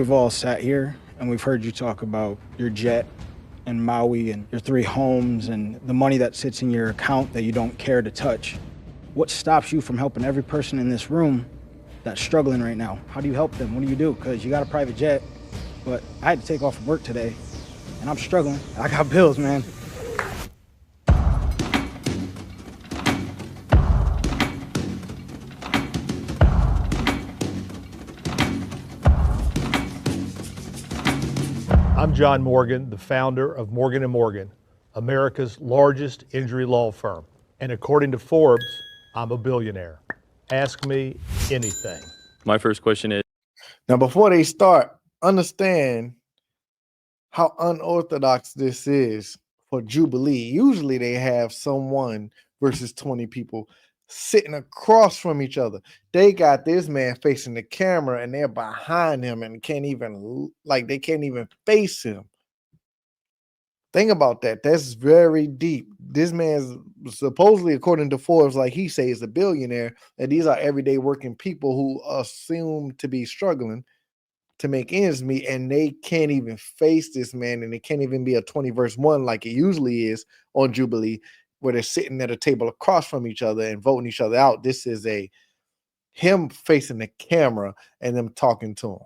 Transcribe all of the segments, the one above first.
We've all sat here and we've heard you talk about your jet and Maui and your 3 homes and the money that sits in your account that you don't care to touch. What stops you from helping every person in this room that's struggling right now? How do you help them? What do you do? Because you got a private jet, but I had to take off from work today and I'm struggling. I got bills, man. I'm John Morgan, the founder of Morgan & Morgan, America's largest injury law firm. And according to Forbes, I'm a billionaire. Ask me anything. My first question is, now before they start, understand how unorthodox this is for Jubilee. Usually they have someone versus 20 people sitting across from each other. They got this man facing the camera and they're behind him and can't even face him. Think about that. That's very deep. This man's supposedly, according to Forbes, like he says, a billionaire, and these are everyday working people who assume to be struggling to make ends meet, and they can't even face this man, and it can't even be a 20 verse 1 like it usually is on Jubilee, where they're sitting at a table across from each other and voting each other out. This is him facing the camera and them talking to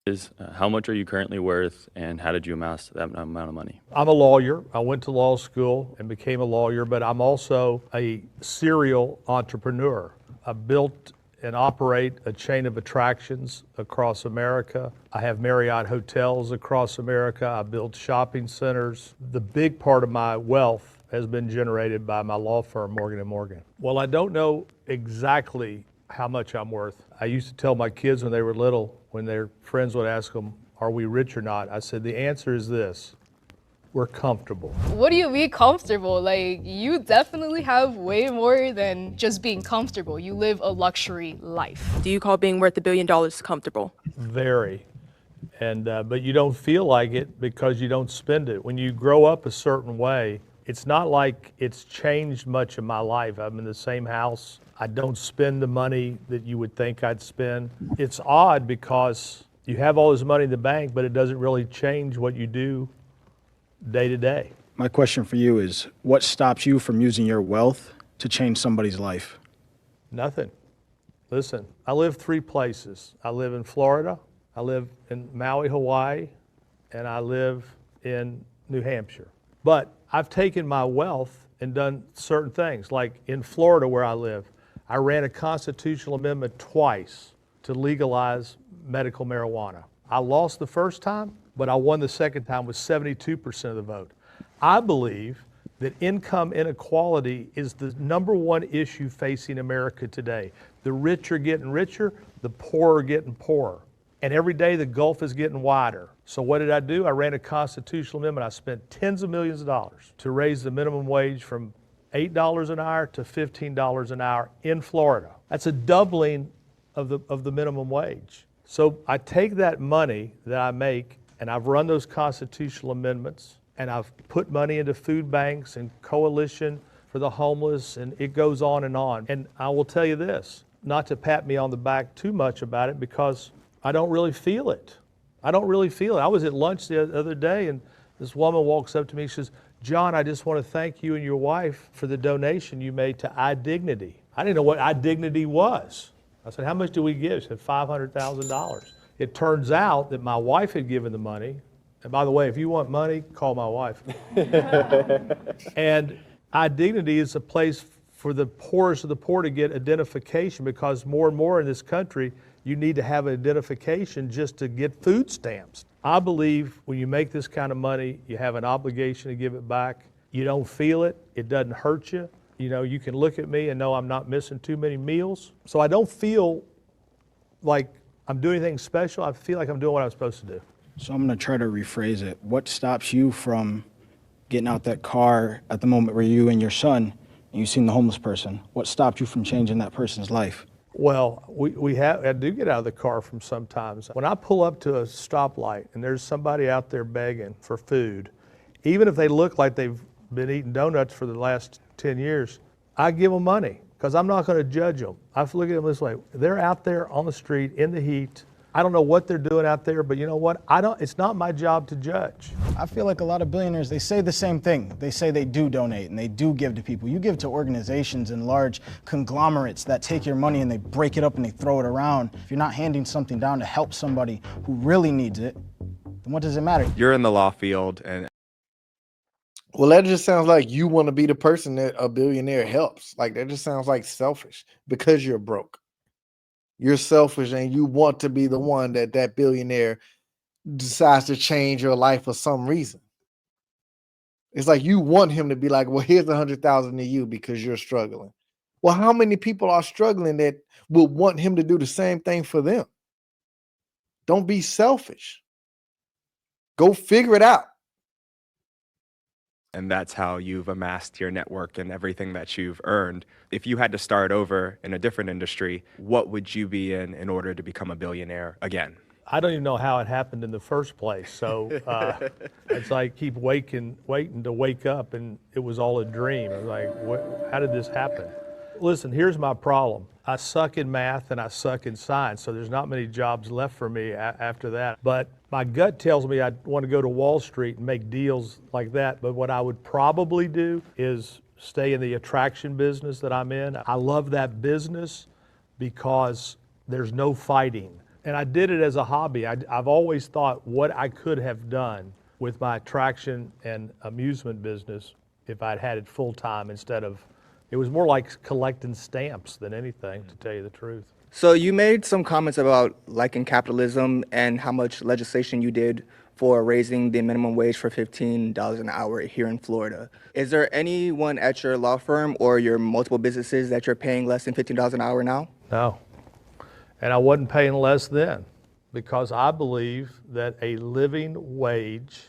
him. How much are you currently worth, and how did you amass that amount of money? I'm a lawyer. I went to law school and became a lawyer, but I'm also a serial entrepreneur. I built and operate a chain of attractions across America. I have Marriott hotels across America. I built shopping centers. The big part of my wealth has been generated by my law firm, Morgan & Morgan. Well, I don't know exactly how much I'm worth. I used to tell my kids when they were little, when their friends would ask them, are we rich or not? I said, the answer is this: we're comfortable. What do you mean comfortable? Like, you definitely have way more than just being comfortable. You live a luxury life. Do you call being worth $1 billion comfortable? Very. And but you don't feel like it because you don't spend it. When you grow up a certain way, it's not like it's changed much in my life. I'm in the same house. I don't spend the money that you would think I'd spend. It's odd because you have all this money in the bank, but it doesn't really change what you do day to day. My question for you is, what stops you from using your wealth to change somebody's life? Nothing. Listen, I live 3 places. I live in Florida, I live in Maui, Hawaii, and I live in New Hampshire. But I've taken my wealth and done certain things. Like in Florida where I live, I ran a constitutional amendment twice to legalize medical marijuana. I lost the first time, but I won the second time with 72% of the vote. I believe that income inequality is the #1 issue facing America today. The rich are getting richer, the poor are getting poorer. And every day the gulf is getting wider. So what did I do? I ran a constitutional amendment. I spent tens of millions of dollars to raise the minimum wage from $8 an hour to $15 an hour in Florida. That's a doubling of the minimum wage. So I take that money that I make, and I've run those constitutional amendments, and I've put money into food banks and coalition for the homeless, and it goes on and on. And I will tell you this, not to pat me on the back too much about it, because I don't really feel it. I don't really feel it. I was at lunch the other day, and this woman walks up to me, she says, John, I just want to thank you and your wife for the donation you made to iDignity. I didn't know what iDignity was. I said, how much do we give? She said, $500,000. It turns out that my wife had given the money. And by the way, if you want money, call my wife. And iDignity is a place for the poorest of the poor to get identification, because more and more in this country, you need to have an identification just to get food stamps. I believe when you make this kind of money, you have an obligation to give it back. You don't feel it. It doesn't hurt you. You know, you can look at me and know I'm not missing too many meals. So I don't feel like I'm doing anything special. I feel like I'm doing what I'm supposed to do. So I'm going to try to rephrase it. What stops you from getting out that car at the moment where you and your son, and you've seen the homeless person? What stopped you from changing that person's life? Well, I do get out of the car from sometimes. When I pull up to a stoplight and there's somebody out there begging for food, even if they look like they've been eating donuts for the last 10 years, I give them money because I'm not going to judge them. I look at them this way. They're out there on the street in the heat I don't know what they're doing out there, but you know what? It's not my job to judge. I feel like a lot of billionaires, they say the same thing. They say they do donate and they do give to people. You give to organizations and large conglomerates that take your money and they break it up and they throw it around. If you're not handing something down to help somebody who really needs it, then what does it matter? You're in the law field, and Well, that just sounds like you want to be the person that a billionaire helps. Like that just sounds like selfish because you're broke. You're selfish and you want to be the one that billionaire decides to change your life for some reason. It's like you want him to be like, well, here's 100,000 to you because you're struggling. Well, how many people are struggling that would want him to do the same thing for them? Don't be selfish. Go figure it out. that's how you've amassed your network and everything that you've earned. If you had to start over in a different industry, what would you be in order to become a billionaire again? I don't even know how it happened in the first place. So it's like keep waiting to wake up, and it was all a dream. I was like, how did this happen? Listen, here's my problem. I suck in math and I suck in science, so there's not many jobs left for me after that. But my gut tells me I want to go to Wall Street and make deals like that. But what I would probably do is stay in the attraction business that I'm in. I love that business because there's no fighting. And I did it as a hobby. I've always thought what I could have done with my attraction and amusement business if I'd had it full time instead of, it was more like collecting stamps than anything, to tell you the truth. So you made some comments about liking capitalism and how much legislation you did for raising the minimum wage for $15 an hour here in Florida. Is there anyone at your law firm or your multiple businesses that you're paying less than $15 an hour now? No. And I wasn't paying less then because I believe that a living wage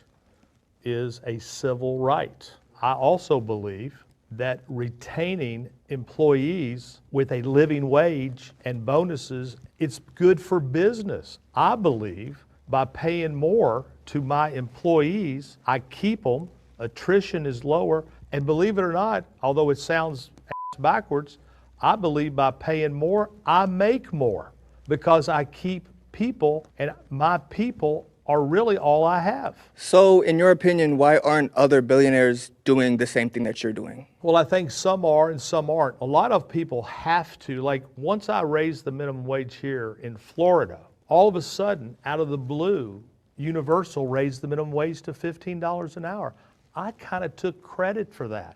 is a civil right. I also believe that retaining employees with a living wage and bonuses, it's good for business. I believe by paying more to my employees, I keep them, attrition is lower, and believe it or not, although it sounds backwards, I believe by paying more, I make more because I keep people, and my people are really all I have. So in your opinion, why aren't other billionaires doing the same thing that you're doing? Well, I think some are and some aren't. A lot of people have to, like once I raised the minimum wage here in Florida, all of a sudden, out of the blue, Universal raised the minimum wage to $15 an hour. I kind of took credit for that.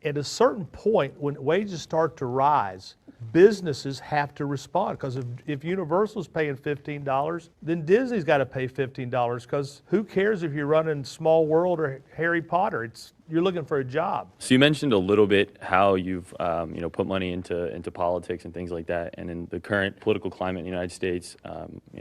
At a certain point, when wages start to rise, businesses have to respond because if Universal's paying $15, then Disney's got to pay $15 because who cares if you're running Small World or Harry Potter? You're looking for a job. So you mentioned a little bit how you've put money into politics and things like that, and in the current political climate in the United States,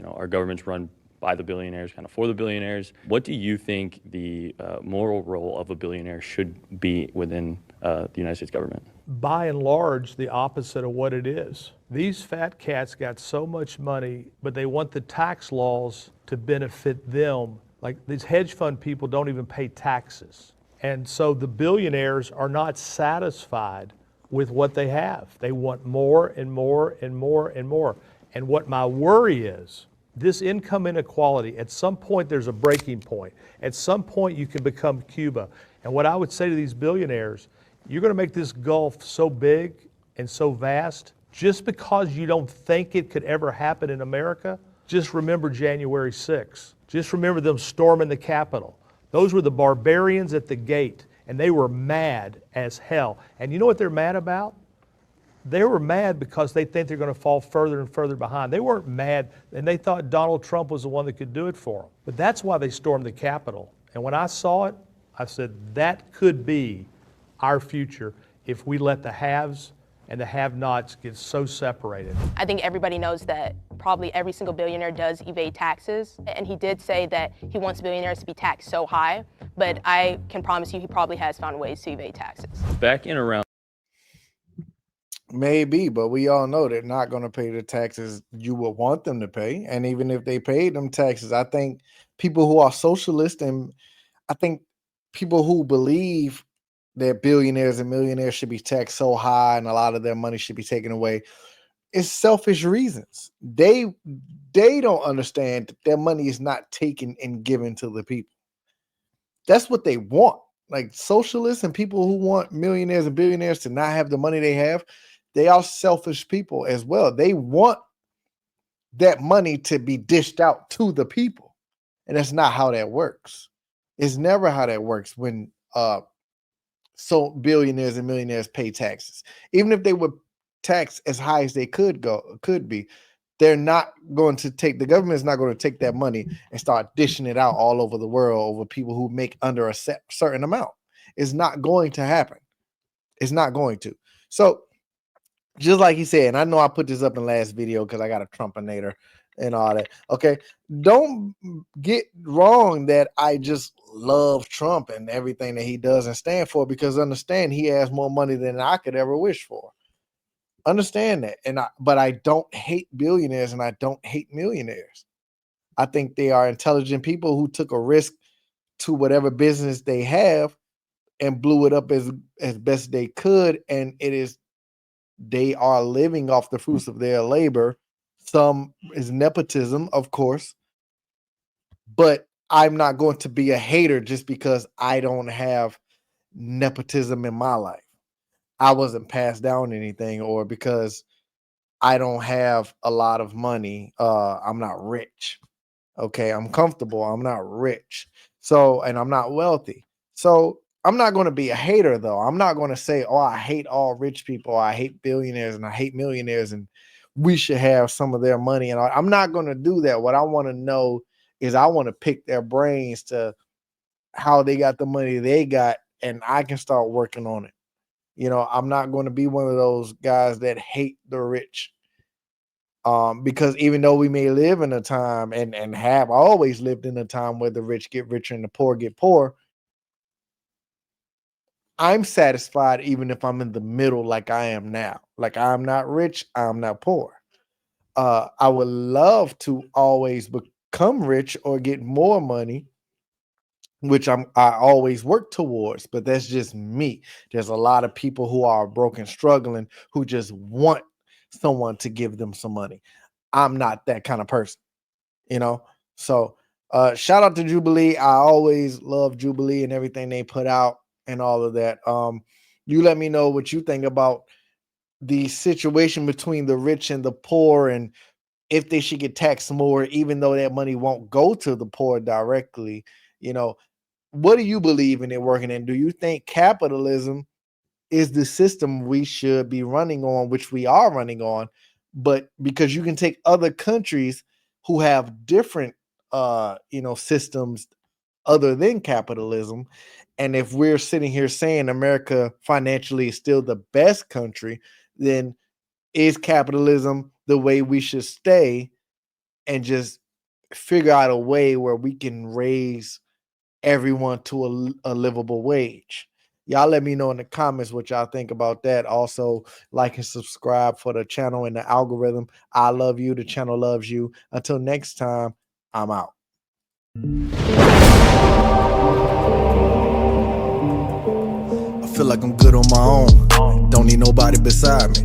our government's run by the billionaires, kind of for the billionaires. What do you think the moral role of a billionaire should be within the United States government? By and large, the opposite of what it is. These fat cats got so much money, but they want the tax laws to benefit them. Like these hedge fund people don't even pay taxes. And so the billionaires are not satisfied with what they have. They want more and more and more and more. And what my worry is, this income inequality, at some point there's a breaking point. At some point you can become Cuba. And what I would say to these billionaires, you're going to make this gulf so big and so vast just because you don't think it could ever happen in America. Just remember January 6th. Just remember them storming the Capitol. Those were the barbarians at the gate, and they were mad as hell. And you know what they're mad about? They were mad because they think they're going to fall further and further behind. They weren't mad, and they thought Donald Trump was the one that could do it for them. But that's why they stormed the Capitol. And when I saw it, I said, that could be our future if we let the haves and the have-nots get so separated. I think everybody knows that probably every single billionaire does evade taxes. And he did say that he wants billionaires to be taxed so high, but I can promise you he probably has found ways to evade taxes. Back in around Maybe, but we all know they're not going to pay the taxes you would want them to pay. And even if they paid them taxes, I think people who are socialist and I think people who believe that billionaires and millionaires should be taxed so high and a lot of their money should be taken away, it's selfish reasons. They they don't understand that their money is not taken and given to the people. That's what they want. Like socialists and people who want millionaires and billionaires to not have the money they have, they are selfish people as well. They want that money to be dished out to the people. And that's not how that works. It's never how that works when so billionaires and millionaires pay taxes. Even if they would tax as high as they could be, they're not going to take, the government is not going to take that money and start dishing it out all over the world over people who make under a certain amount. It's not going to happen. It's not going to. So just like he said, and I know I put this up in the last video because I got a Trumpinator and all that. Okay. Don't get wrong that I just love Trump and everything that he does and stand for, because understand he has more money than I could ever wish for. Understand that. But I don't hate billionaires and I don't hate millionaires. I think they are intelligent people who took a risk to whatever business they have and blew it up as best they could. And they are living off the fruits of their labor. Some is nepotism, of course, but I'm not going to be a hater just because I don't have nepotism in my life. I wasn't passed down anything, or because I don't have a lot of money. I'm not rich. Okay. I'm comfortable. I'm not rich. So, and I'm not wealthy. So I'm not going to be a hater though. I'm not going to say, oh, I hate all rich people. I hate billionaires and I hate millionaires and we should have some of their money. And I'm not going to do that. What I want to know is I want to pick their brains to how they got the money they got, and I can start working on it. You know, I'm not going to be one of those guys that hate the rich. Because even though we may live in a time and have always lived in a time where the rich get richer and the poor get poor, I'm satisfied even if I'm in the middle like I am now. Like I'm not rich, I'm not poor. I would love to always become rich or get more money, which I always work towards, but that's just me. There's a lot of people who are broke and struggling who just want someone to give them some money. I'm not that kind of person, you know? So shout out to Jubilee. I always love Jubilee and everything they put out and all of that. You let me know what you think about the situation between the rich and the poor, and if they should get taxed more, even though that money won't go to the poor directly. You know, what do you believe in it working in? Do you think capitalism is the system we should be running on, which we are running on, but because you can take other countries who have different systems other than capitalism, and if we're sitting here saying America financially is still the best country, then is capitalism the way we should stay and just figure out a way where we can raise everyone to a livable wage? Y'all let me know in the comments what y'all think about that. Also, like and subscribe for the channel and the algorithm. I love you. The channel loves you. Until next time, I'm out. I feel like I'm good on my own. Don't need nobody beside me.